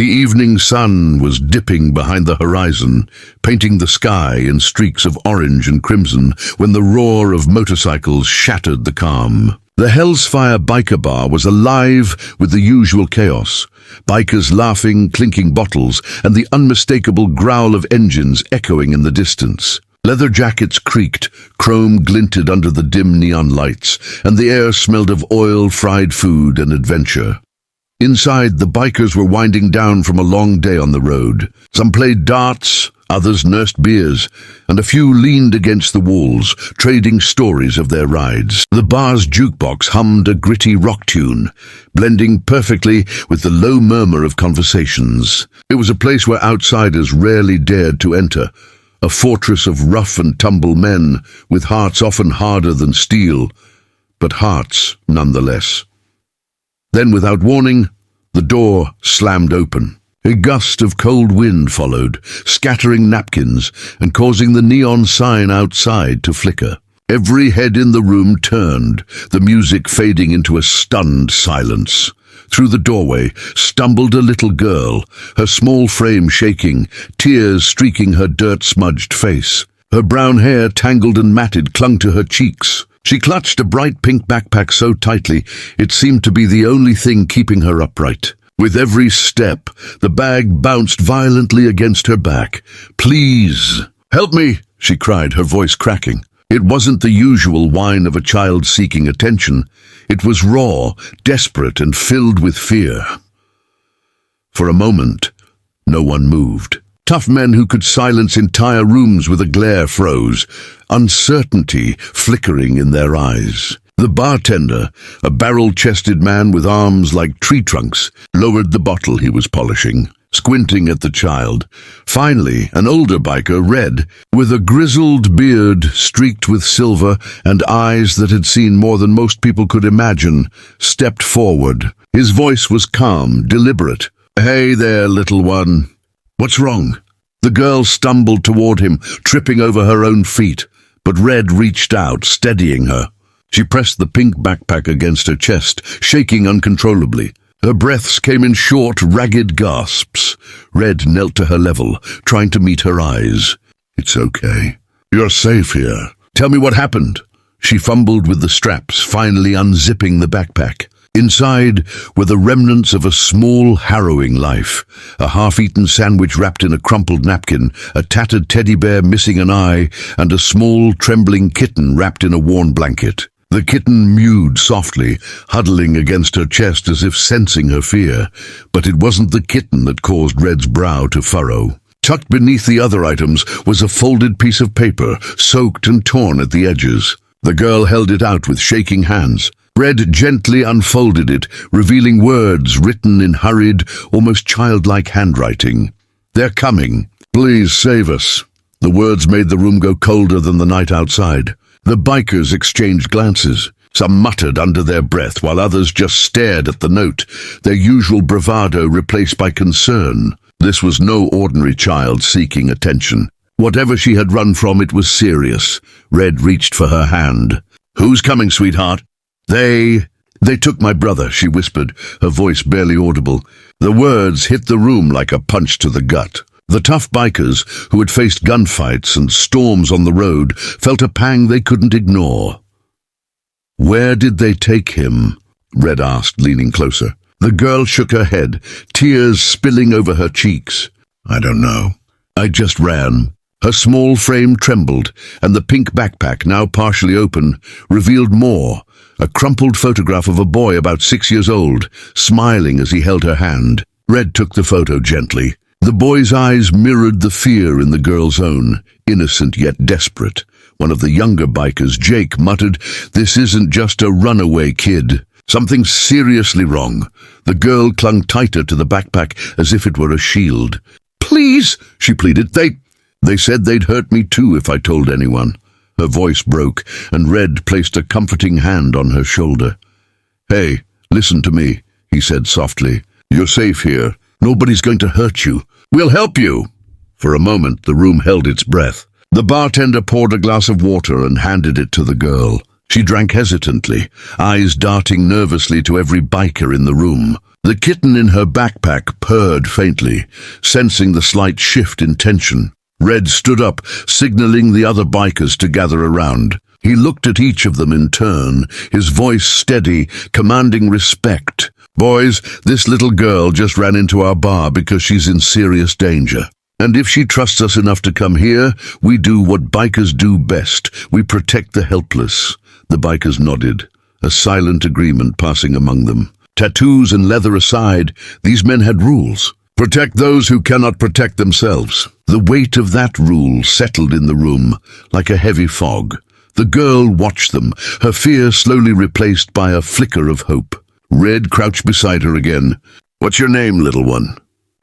evening sun was dipping behind the horizon, painting the sky in streaks of orange and crimson when the roar of motorcycles shattered the calm. The Hellsfire Biker Bar was alive with the usual chaos. Bikers laughing, clinking bottles, and the unmistakable growl of engines echoing in the distance. Leather jackets creaked, chrome glinted under the dim neon lights, and the air smelled of oil, fried food, and adventure. Inside, the bikers were winding down from a long day on the road. Some played darts, others nursed beers, and a few leaned against the walls, trading stories of their rides. The bar's jukebox hummed a gritty rock tune, blending perfectly with the low murmur of conversations. It was a place where outsiders rarely dared to enter, a fortress of rough and tumble men, with hearts often harder than steel, but hearts nonetheless. Then, without warning, the door slammed open. A gust of cold wind followed, scattering napkins and causing the neon sign outside to flicker. Every head in the room turned, the music fading into a stunned silence. Through the doorway stumbled a little girl, her small frame shaking, tears streaking her dirt-smudged face. Her brown hair, tangled and matted, clung to her cheeks. She clutched a bright pink backpack so tightly it seemed to be the only thing keeping her upright. With every step, the bag bounced violently against her back. "Please, help me," she cried, her voice cracking. It wasn't the usual whine of a child seeking attention. It was raw, desperate, and filled with fear. For a moment, no one moved. Tough men who could silence entire rooms with a glare froze, uncertainty flickering in their eyes. The bartender, a barrel-chested man with arms like tree trunks, lowered the bottle he was polishing, squinting at the child. Finally, an older biker, Red, with a grizzled beard streaked with silver and eyes that had seen more than most people could imagine, stepped forward. His voice was calm, deliberate. "Hey there, little one. What's wrong?" The girl stumbled toward him, tripping over her own feet, but Red reached out, steadying her. She pressed the pink backpack against her chest, shaking uncontrollably. Her breaths came in short, ragged gasps. Red knelt to her level, trying to meet her eyes. "It's okay. You're safe here. Tell me what happened." She fumbled with the straps, finally unzipping the backpack. Inside were the remnants of a small, harrowing life. A half-eaten sandwich wrapped in a crumpled napkin, a tattered teddy bear missing an eye, and a small, trembling kitten wrapped in a worn blanket. The kitten mewed softly, huddling against her chest as if sensing her fear. But it wasn't the kitten that caused Red's brow to furrow. Tucked beneath the other items was a folded piece of paper, soaked and torn at the edges. The girl held it out with shaking hands. Red gently unfolded it, revealing words written in hurried, almost childlike handwriting. "They're coming. Please save us." The words made the room go colder than the night outside. The bikers exchanged glances. Some muttered under their breath, while others just stared at the note, their usual bravado replaced by concern. This was no ordinary child seeking attention. Whatever she had run from, it was serious. Red reached for her hand. "Who's coming, sweetheart?" They took my brother," she whispered, her voice barely audible. The words hit the room like a punch to the gut. The tough bikers, who had faced gunfights and storms on the road, felt a pang they couldn't ignore. "Where did they take him?" Red asked, leaning closer. The girl shook her head, tears spilling over her cheeks. "I don't know. I just ran." Her small frame trembled, and the pink backpack, now partially open, revealed more. A crumpled photograph of a boy about 6 years old, smiling as he held her hand. Red took the photo gently. The boy's eyes mirrored the fear in the girl's own, innocent yet desperate. One of the younger bikers, Jake, muttered, "This isn't just a runaway kid. Something's seriously wrong." The girl clung tighter to the backpack as if it were a shield. "Please," she pleaded, They said they'd hurt me too if I told anyone." Her voice broke, and Red placed a comforting hand on her shoulder. "Hey, listen to me," he said softly. "You're safe here. Nobody's going to hurt you. We'll help you." For a moment, the room held its breath. The bartender poured a glass of water and handed it to the girl. She drank hesitantly, eyes darting nervously to every biker in the room. The kitten in her backpack purred faintly, sensing the slight shift in tension. Red stood up, signaling the other bikers to gather around. He looked at each of them in turn, his voice steady, commanding respect. "Boys, this little girl just ran into our bar because she's in serious danger. And if she trusts us enough to come here, we do what bikers do best. We protect the helpless." The bikers nodded, a silent agreement passing among them. Tattoos and leather aside, these men had rules. Protect those who cannot protect themselves. The weight of that rule settled in the room like a heavy fog. The girl watched them, her fear slowly replaced by a flicker of hope. Red crouched beside her again. "What's your name, little one?"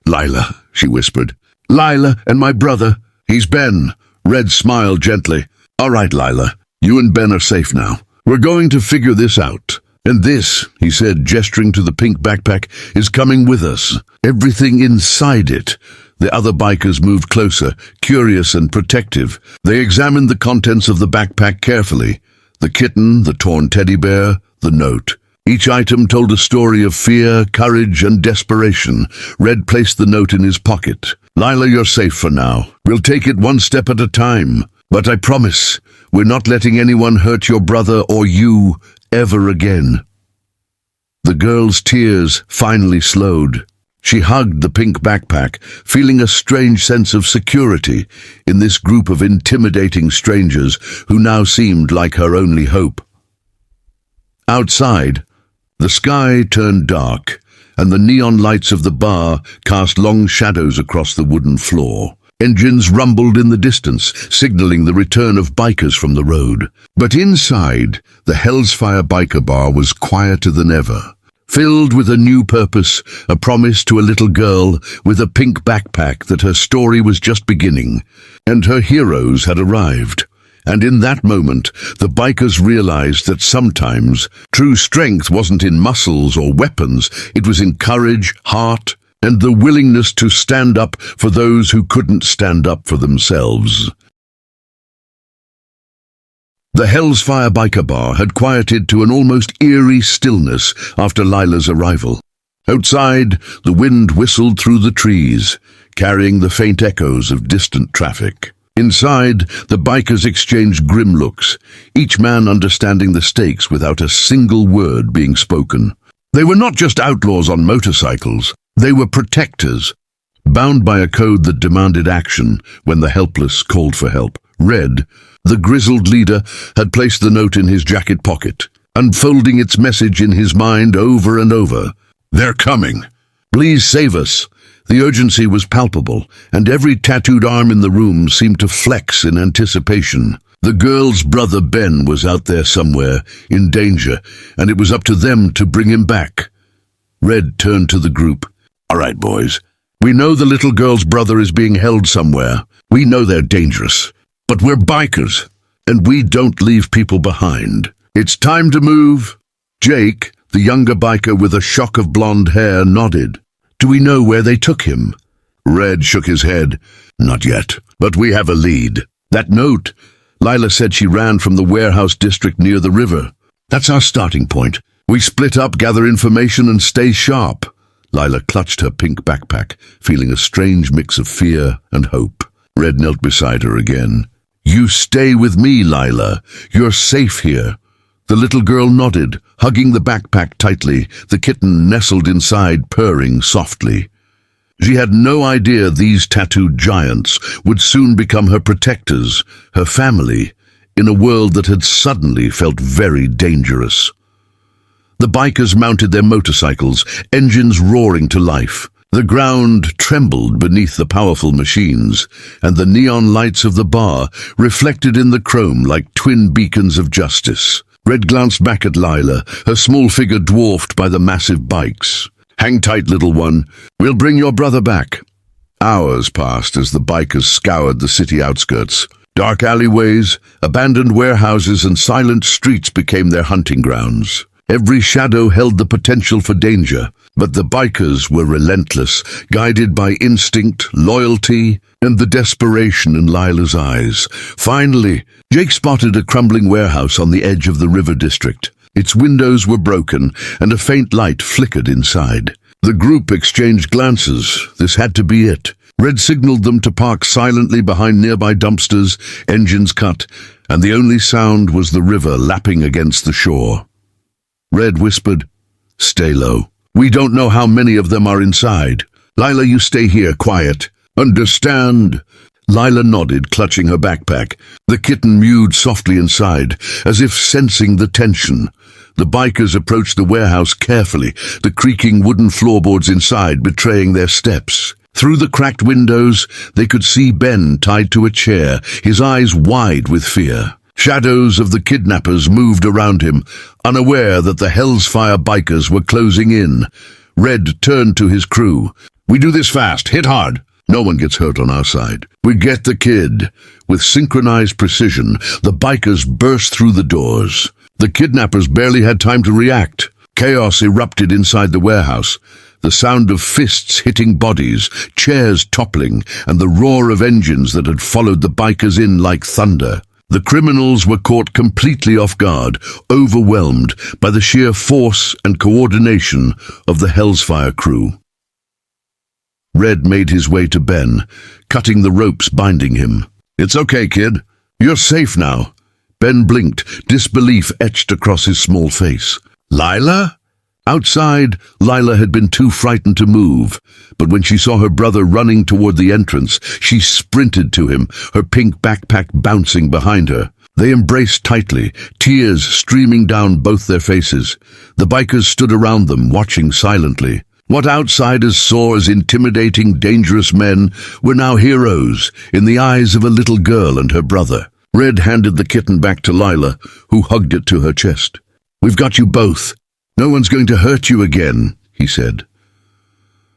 "Lila," she whispered. "Lila and my brother. He's Ben." Red smiled gently. "All right, Lila, you and Ben are safe now. We're going to figure this out. And this," he said, gesturing to the pink backpack, "is coming with us. Everything inside it." The other bikers moved closer, curious and protective. They examined the contents of the backpack carefully. The kitten, the torn teddy bear, the note. Each item told a story of fear, courage, and desperation. Red placed the note in his pocket. "Lila, you're safe for now. We'll take it one step at a time. But I promise, we're not letting anyone hurt your brother or you ever again." The girl's tears finally slowed. She hugged the pink backpack, feeling a strange sense of security in this group of intimidating strangers who now seemed like her only hope. Outside, the sky turned dark, and the neon lights of the bar cast long shadows across the wooden floor. Engines rumbled in the distance, signaling the return of bikers from the road. But inside, the Hell's Fire Biker Bar was quieter than ever, filled with a new purpose, a promise to a little girl with a pink backpack that her story was just beginning, and her heroes had arrived. And in that moment, the bikers realized that sometimes true strength wasn't in muscles or weapons, it was in courage, heart, and the willingness to stand up for those who couldn't stand up for themselves. The Hell's Fire Biker Bar had quieted to an almost eerie stillness after Lila's arrival. Outside, the wind whistled through the trees, carrying the faint echoes of distant traffic. Inside, the bikers exchanged grim looks, each man understanding the stakes without a single word being spoken. They were not just outlaws on motorcycles, they were protectors, bound by a code that demanded action when the helpless called for help. Red, the grizzled leader, had placed the note in his jacket pocket, unfolding its message in his mind over and over. "They're coming. Please save us." The urgency was palpable, and every tattooed arm in the room seemed to flex in anticipation. The girl's brother Ben was out there somewhere, in danger, and it was up to them to bring him back. Red turned to the group. "All right, boys. We know the little girl's brother is being held somewhere. We know they're dangerous. But we're bikers, and we don't leave people behind. It's time to move." Jake, the younger biker with a shock of blonde hair, nodded. "Do we know where they took him?" Red shook his head. "Not yet, but we have a lead. That note, Lila said she ran from the warehouse district near the river. That's our starting point. We split up, gather information, and stay sharp." Lila clutched her pink backpack, feeling a strange mix of fear and hope. Red knelt beside her again. "You stay with me, Lila. You're safe here." The little girl nodded, hugging the backpack tightly, the kitten nestled inside, purring softly. She had no idea these tattooed giants would soon become her protectors, her family, in a world that had suddenly felt very dangerous. The bikers mounted their motorcycles, engines roaring to life. The ground trembled beneath the powerful machines, and the neon lights of the bar reflected in the chrome like twin beacons of justice. Red glanced back at Lila, her small figure dwarfed by the massive bikes. "Hang tight, little one. We'll bring your brother back." Hours passed as the bikers scoured the city outskirts. Dark alleyways, abandoned warehouses, and silent streets became their hunting grounds. Every shadow held the potential for danger, but the bikers were relentless, guided by instinct, loyalty, and the desperation in Lila's eyes. Finally, Jake spotted a crumbling warehouse on the edge of the river district. Its windows were broken, and a faint light flickered inside. The group exchanged glances. This had to be it. Red signaled them to park silently behind nearby dumpsters, engines cut, and the only sound was the river lapping against the shore. Red whispered, "Stay low. We don't know how many of them are inside. Lila, you stay here, quiet." "Understand?" Lila nodded, clutching her backpack. The kitten mewed softly inside, as if sensing the tension. The bikers approached the warehouse carefully, the creaking wooden floorboards inside betraying their steps. Through the cracked windows, they could see Ben tied to a chair, his eyes wide with fear. Shadows of the kidnappers moved around him, unaware that the Hell's Fire bikers were closing in. Red turned to his crew. "We do this fast. Hit hard. No one gets hurt on our side. We get the kid." With synchronized precision, the bikers burst through the doors. The kidnappers barely had time to react. Chaos erupted inside the warehouse. The sound of fists hitting bodies, chairs toppling, and the roar of engines that had followed the bikers in like thunder. The criminals were caught completely off guard, overwhelmed by the sheer force and coordination of the Hell's Fire crew. Red made his way to Ben, cutting the ropes binding him. "It's okay, kid. You're safe now." Ben blinked, disbelief etched across his small face. "Lila?" Outside, Lila had been too frightened to move, but when she saw her brother running toward the entrance, she sprinted to him, her pink backpack bouncing behind her. They embraced tightly, tears streaming down both their faces. The bikers stood around them, watching silently. What outsiders saw as intimidating, dangerous men were now heroes in the eyes of a little girl and her brother. Red handed the kitten back to Lila, who hugged it to her chest. "We've got you both. No one's going to hurt you again," he said.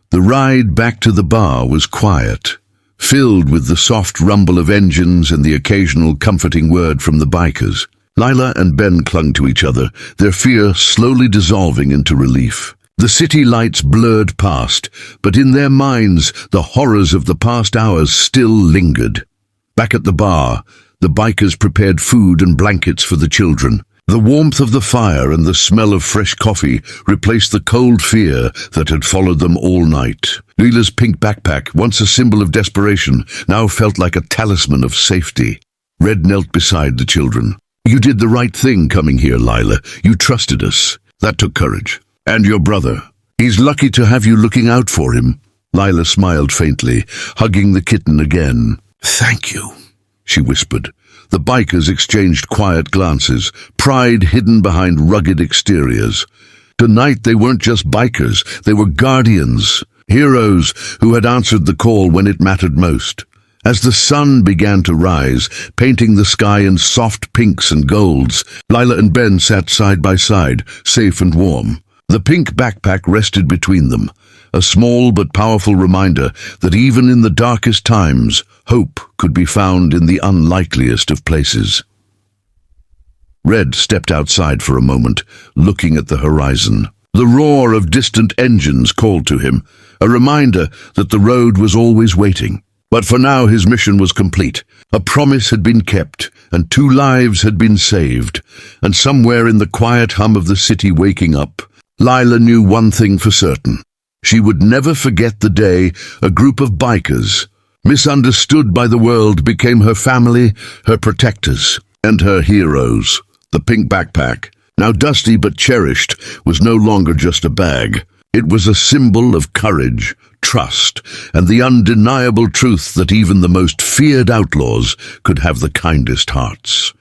The ride back to the bar was quiet, filled with the soft rumble of engines and the occasional comforting word from the bikers. Lila and Ben clung to each other, their fear slowly dissolving into relief. The city lights blurred past, but in their minds the horrors of the past hours still lingered. Back at the bar, the bikers prepared food and blankets for the children. The warmth of the fire and the smell of fresh coffee replaced the cold fear that had followed them all night. Lila's pink backpack, once a symbol of desperation, now felt like a talisman of safety. Red knelt beside the children. "You did the right thing coming here, Lila. You trusted us. That took courage. And your brother. He's lucky to have you looking out for him." Lila smiled faintly, hugging the kitten again. "Thank you," she whispered. The bikers exchanged quiet glances, pride hidden behind rugged exteriors. Tonight they weren't just bikers, they were guardians, heroes who had answered the call when it mattered most. As the sun began to rise, painting the sky in soft pinks and golds, Lila and Ben sat side by side, safe and warm. The pink backpack rested between them, a small but powerful reminder that even in the darkest times, hope could be found in the unlikeliest of places. Red stepped outside for a moment, looking at the horizon. The roar of distant engines called to him, a reminder that the road was always waiting. But for now his mission was complete. A promise had been kept, and 2 lives had been saved. And somewhere in the quiet hum of the city waking up, Lila knew one thing for certain. She would never forget the day a group of bikers, misunderstood by the world, became her family, her protectors, and her heroes. The pink backpack, now dusty but cherished, was no longer just a bag. It was a symbol of courage, trust, and the undeniable truth that even the most feared outlaws could have the kindest hearts.